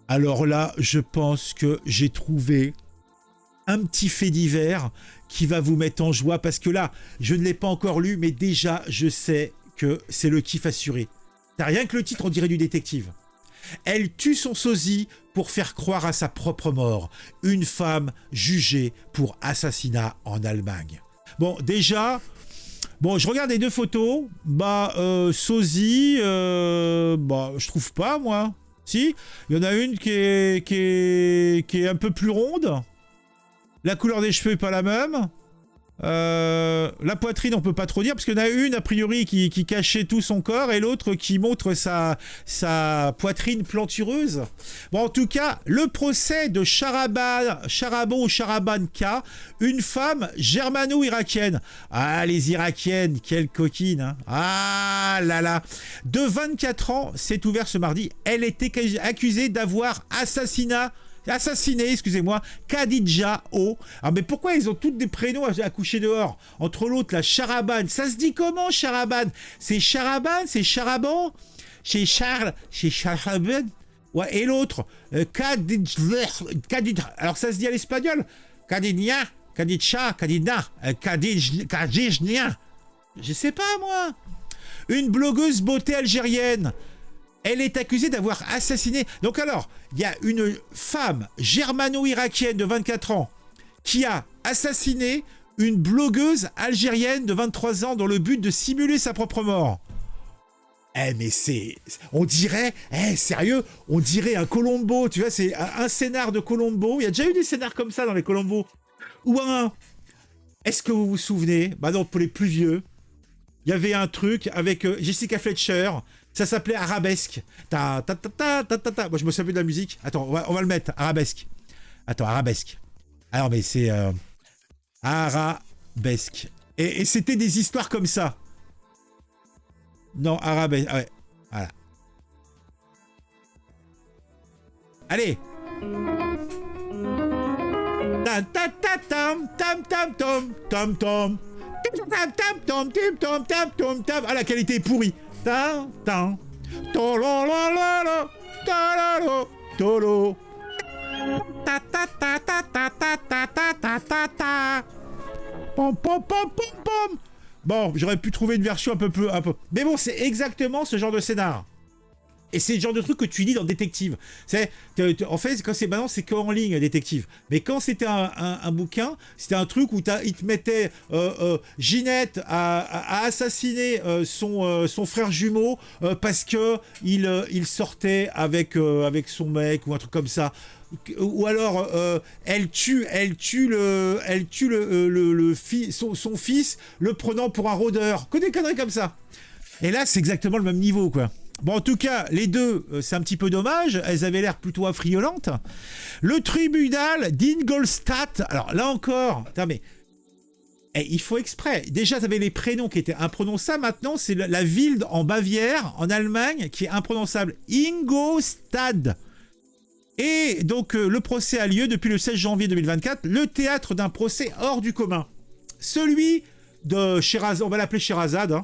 Alors là, je pense que j'ai trouvé un petit fait divers qui va vous mettre en joie parce que là, je ne l'ai pas encore lu, mais déjà, je sais que c'est le kiff assuré. T'as rien que le titre, on dirait du détective. Elle tue son sosie pour faire croire à sa propre mort. Une femme jugée pour assassinat en Allemagne. Bon, déjà, bon, je regarde les deux photos. Sosie, je trouve pas, moi. Si, il y en a une qui est un peu plus ronde. La couleur des cheveux est pas la même. La poitrine, on peut pas trop dire, parce qu'il y en a une, a priori, qui cachait tout son corps, et l'autre qui montre sa poitrine plantureuse. Bon, en tout cas, le procès de Sharaban K, une femme germano-irakienne. Ah, les Irakiennes, quelle coquine, hein. Ah là là. De 24 ans, c'est ouvert ce mardi. Elle était accusée d'avoir assassiné, Khadija O. Ah, mais pourquoi ils ont toutes des prénoms à coucher dehors? Entre l'autre, la Sharaban. Ça se dit comment, Sharaban? C'est Sharaban? C'est Charaban? Chez Sharaban? Ouais, et l'autre, Khadija. Alors, ça se dit à l'espagnol? Khadija, Khadija, Khadija. Je sais pas, moi. Une blogueuse beauté algérienne. Elle est accusée d'avoir assassiné... Donc alors, il y a une femme germano-irakienne de 24 ans qui a assassiné une blogueuse algérienne de 23 ans dans le but de simuler sa propre mort. Mais c'est... On dirait... sérieux, on dirait un Columbo, tu vois, c'est un scénar de Columbo. Il y a déjà eu des scénars comme ça dans les Columbo. Ou un... Est-ce que vous vous souvenez? Non, pour les plus vieux, il y avait un truc avec Jessica Fletcher... Ça s'appelait Arabesque. Moi, je me souviens plus de la musique. Attends, on va le mettre. Arabesque. Attends, Arabesque. Alors, mais c'est... Arabesque. Et c'était des histoires comme ça. Non, Arabesque. Ah ouais. Voilà. Allez. Ah, la qualité est pourrie. Bon, j'aurais pu trouver une version un peu. Mais bon, c'est exactement ce genre de scénar. Et c'est le genre de truc que tu lis dans Détective. En fait, quand c'est maintenant, c'est qu'en ligne, Détective. Mais quand c'était un bouquin, c'était un truc où il te mettait Ginette à assassiner son frère jumeau parce que il sortait avec son mec ou un truc comme ça. Ou alors elle tue son fils, le prenant pour un rôdeur. Que des conneries comme ça. Et là, c'est exactement le même niveau, quoi. Bon, en tout cas, les deux, c'est un petit peu dommage. Elles avaient l'air plutôt affriolantes. Le tribunal d'Ingolstadt. Alors là encore, mais il faut exprès. Déjà, tu avais les prénoms qui étaient imprononçables. Maintenant, c'est la ville en Bavière, en Allemagne, qui est imprononçable. Ingolstadt. Et donc, le procès a lieu depuis le 16 janvier 2024. Le théâtre d'un procès hors du commun. Celui de Sherazade, on va l'appeler Sherazade, hein.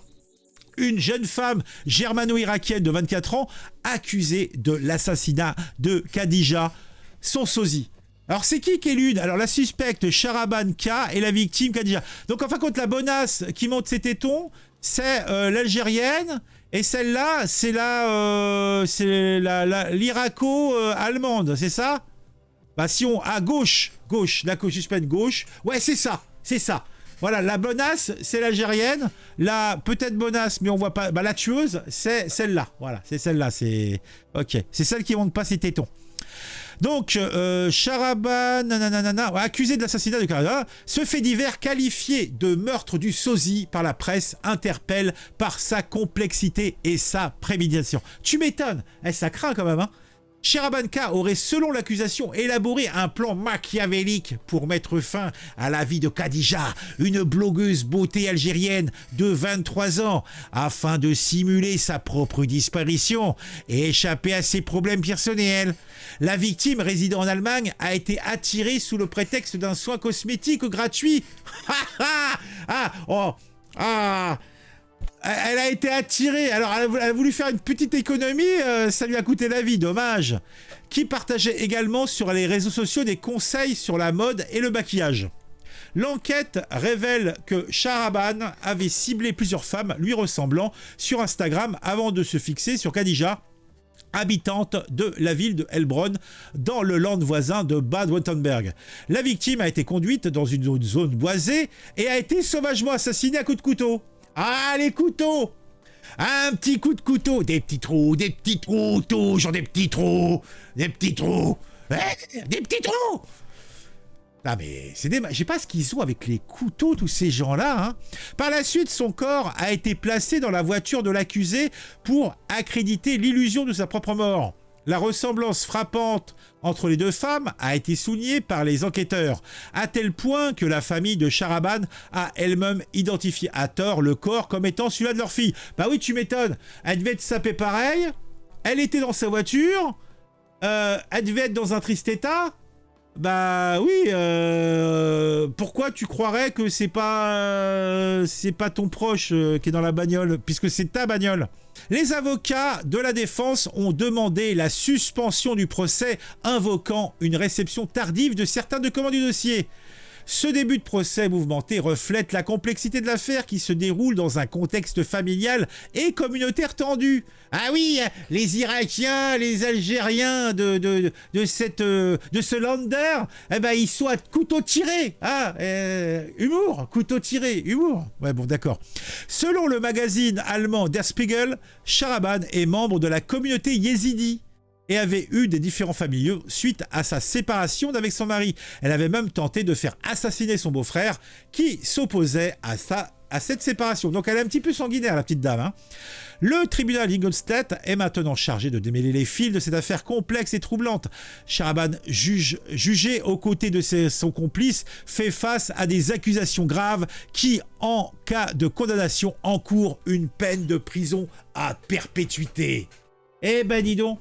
Une jeune femme germano-irakienne de 24 ans accusée de l'assassinat de Khadija, son sosie. Alors c'est qui est l'une? Alors la suspecte Sharaban K et la victime Khadija. Donc en fin de compte, la bonasse qui monte ses tétons, c'est l'algérienne, et celle-là, c'est l'irako-allemande, c'est ça? Si on... À gauche, la suspecte gauche. Ouais, c'est ça. Voilà, la bonasse, c'est l'algérienne. La peut-être bonasse, mais on voit pas. La tueuse, c'est celle-là. Voilà, c'est celle-là. C'est ok. C'est celle qui monte pas ses tétons. Donc, Sharaban, accusé de l'assassinat de Khadija, ce fait divers qualifié de meurtre du sosie par la presse interpelle par sa complexité et sa préméditation. Tu m'étonnes. Ça craint quand même, hein. Sharaban K aurait, selon l'accusation, élaboré un plan machiavélique pour mettre fin à la vie de Khadija, une blogueuse beauté algérienne de 23 ans, afin de simuler sa propre disparition et échapper à ses problèmes personnels. La victime, résidant en Allemagne, a été attirée sous le prétexte d'un soin cosmétique gratuit. elle a été attirée. Alors, elle a voulu faire une petite économie, ça lui a coûté la vie, dommage. Qui partageait également sur les réseaux sociaux des conseils sur la mode et le maquillage. L'enquête révèle que Shahraban avait ciblé plusieurs femmes lui ressemblant sur Instagram avant de se fixer sur Khadija, habitante de la ville de Heilbronn, dans le land voisin de Bad-Württemberg. La victime a été conduite dans une zone boisée et a été sauvagement assassinée à coups de couteau. Ah, les couteaux! Un petit coup de couteau, des petits trous, toujours des petits trous, des petits trous, des petits trous. Non mais c'est des... Je sais pas ce qu'ils ont avec les couteaux, tous ces gens-là. Hein. Par la suite, son corps a été placé dans la voiture de l'accusé pour accréditer l'illusion de sa propre mort. La ressemblance frappante entre les deux femmes a été soulignée par les enquêteurs, à tel point que la famille de Shahraban a elle-même identifié à tort le corps comme étant celui-là de leur fille. Bah oui, tu m'étonnes. Elle devait être sapée pareil, elle était dans sa voiture, elle devait être dans un triste état. Bah oui, pourquoi tu croirais que c'est pas ton proche qui est dans la bagnole, puisque c'est ta bagnole? Les avocats de la défense ont demandé la suspension du procès, invoquant une réception tardive de certains documents du dossier. Ce début de procès mouvementé reflète la complexité de l'affaire qui se déroule dans un contexte familial et communautaire tendu. Ah oui, les Irakiens, les Algériens de ce lander, eh ben ils sont à couteau tiré. Ah, humour, couteau tiré, humour. Ouais, bon, d'accord. Selon le magazine allemand Der Spiegel, Shahraban est membre de la communauté yézidi et avait eu des différends familiaux suite à sa séparation d'avec son mari. Elle avait même tenté de faire assassiner son beau-frère qui s'opposait à cette séparation. Donc elle est un petit peu sanguinaire, la petite dame. Hein. Le tribunal d'Ingolstadt est maintenant chargé de démêler les fils de cette affaire complexe et troublante. Shahraban, jugé aux côtés de son complice, fait face à des accusations graves qui, en cas de condamnation, encourent une peine de prison à perpétuité. Eh ben dis donc.